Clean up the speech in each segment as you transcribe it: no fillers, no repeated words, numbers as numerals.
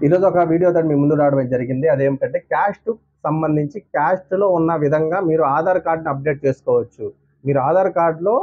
ఈరోజు ఒక వీడియోతో మీ ముందు రావడం జరిగింది. అదేమిటంటే క్యాస్ట్ సంబంధించి క్యాస్ట్‌లో ఉన్న విధంగా మీరు ఆధార్ కార్డ్‌ని అప్డేట్ చేసుకోవచ్చు. మీరు ఆధార్ కార్డ్‌లో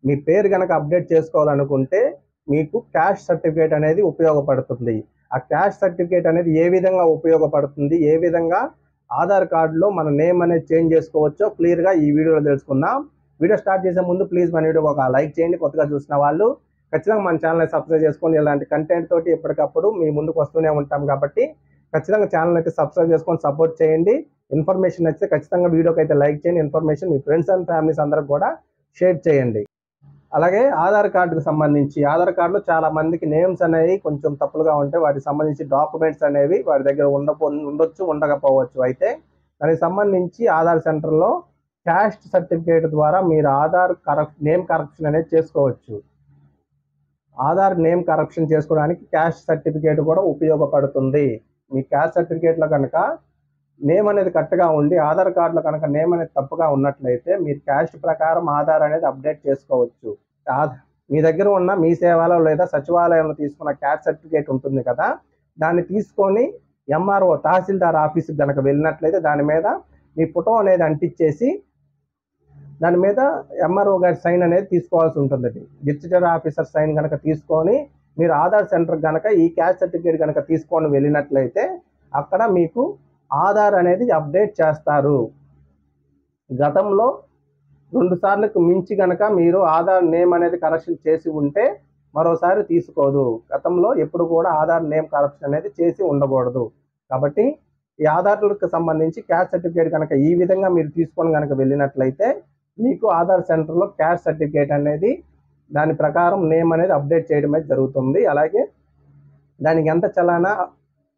మీ పేరు గనక అప్డేట్ చేసుకోవాలనుకుంటే మీకు క్యాస్ట్ సర్టిఫికేట్ అనేది ఉపయోగపడుతుంది. ఆ క్యాస్ట్ సర్టిఫికేట్ అనేది ఏ విధంగా ఉపయోగపడుతుంది, ఏ విధంగా ఆధార్ కార్డ్‌లో మన నేమ్ అనేది చేంజ్ చేసుకోవచ్చో క్లియర్‌గా ఈ వీడియోలో తెలుసుకుందాం. వీడియో స్టార్ట్ చేసే ముందు ప్లీజ్ మన వీడియోకి ఒక లైక్ చేయండి. కొత్తగా చూసిన వాళ్ళు ఖచ్చితంగా మన ఛానల్ని సబ్స్క్రైబ్ చేసుకొని ఇలాంటి కంటెంట్ తోటి ఎప్పటికప్పుడు మీ ముందుకు వస్తూనే ఉంటాం కాబట్టి ఖచ్చితంగా ఛానల్ అయితే సబ్స్క్రైబ్ చేసుకొని సపోర్ట్ చేయండి. ఇన్ఫర్మేషన్ నచ్చితే ఖచ్చితంగా వీడియోకి అయితే లైక్ చేయండి. Information me friends and families అందరికి కూడా షేర్ చేయండి. అలాగే ఆధార్ కార్డుకు సంబంధించి ఆధార్ కార్డులో చాలా మందికి నేమ్స్ అనేవి కొంచెం తప్పులుగా ఉంటాయి. వాటికి సంబంధించి డాక్యుమెంట్స్ అనేవి వారి దగ్గర ఉండొచ్చు, ఉండకపోవచ్చు. అయితే దానికి సంబంధించి ఆధార్ సెంటర్లో క్యాస్ట్ సర్టిఫికేట్ ద్వారా మీరు ఆధార్ నేమ్ కరెక్షన్ అనేది చేసుకోవచ్చు. ఆధార్ నేమ్ కరెక్షన్ చేసుకోవడానికి క్యాస్ట్ సర్టిఫికేట్ కూడా ఉపయోగపడుతుంది. మీ క్యాస్ట్ సర్టిఫికేట్లో కనుక నేమ్ అనేది కరెక్ట్గా ఉండి ఆధార్ కార్డులో కనుక నేమ్ అనేది తప్పుగా ఉన్నట్లయితే మీరు క్యాస్ట్ ప్రకారం ఆధార్ అనేది అప్డేట్ చేసుకోవచ్చు. మీ దగ్గర ఉన్న మీ సేవలో లేదా సచివాలయంలో తీసుకున్న క్యాస్ట్ సర్టిఫికేట్ ఉంటుంది కదా, దాన్ని తీసుకొని ఎంఆర్ఓ తహసీల్దార్ ఆఫీస్కి కనుక వెళ్ళినట్లయితే దాని మీద మీ ఫోటో అనేది అంటించేసి దాని మీద ఎంఆర్ఓ గారి సైన్ అనేది తీసుకోవాల్సి ఉంటుంది. గెజిటెడ్ ఆఫీసర్ సైన్ కనుక తీసుకొని మీరు ఆధార్ సెంటర్ కనుక ఈ క్యాస్ట్ సర్టిఫికేట్ కనుక తీసుకొని వెళ్ళినట్లయితే అక్కడ మీకు ఆధార్ అనేది అప్డేట్ చేస్తారు. గతంలో 2 సార్లకు మించి కనుక మీరు ఆధార్ నేమ్ అనేది కరెక్షన్ చేసి ఉంటే మరోసారి తీసుకోదు. గతంలో ఎప్పుడు కూడా ఆధార్ నేమ్ కరెక్షన్ అనేది చేసి ఉండకూడదు. కాబట్టి ఈ ఆధార్లకు సంబంధించి క్యాస్ట్ సర్టిఫికేట్ కనుక ఈ విధంగా మీరు తీసుకొని కనుక వెళ్ళినట్లయితే మీకు ఆధార్ సెంటర్లో క్యాస్ట్ సర్టిఫికేట్ అనేది దాని ప్రకారం నేమ్ అనేది అప్డేట్ చేయడం అయితే జరుగుతుంది. అలాగే దానికి ఎంత చలానా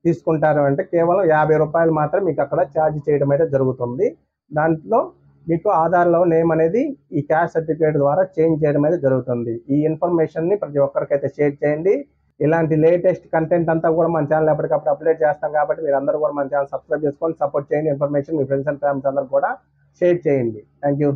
తీసుకుంటారు అంటే కేవలం 50 రూపాయలు మాత్రం మీకు అక్కడ ఛార్జ్ చేయడం అయితే జరుగుతుంది. దాంట్లో మీకు ఆధార్లో నేమ్ అనేది ఈ క్యాస్ట్ సర్టిఫికేట్ ద్వారా చేంజ్ చేయడం అయితే జరుగుతుంది. ఈ ఇన్ఫర్మేషన్ని ప్రతి ఒక్కరికైతే షేర్ చేయండి. ఇలాంటి లేటెస్ట్ కంటెంట్ అంతా కూడా మన ఛానల్ ఎప్పటికప్పుడు అప్డేట్ చేస్తాం కాబట్టి మీరు అందరూ కూడా మన ఛానల్ సబ్స్క్రైబ్ చేసుకొని సపోర్ట్ చేయండి. Information me friends and families అందరూ కూడా షేర్ చేయండి. Thank you.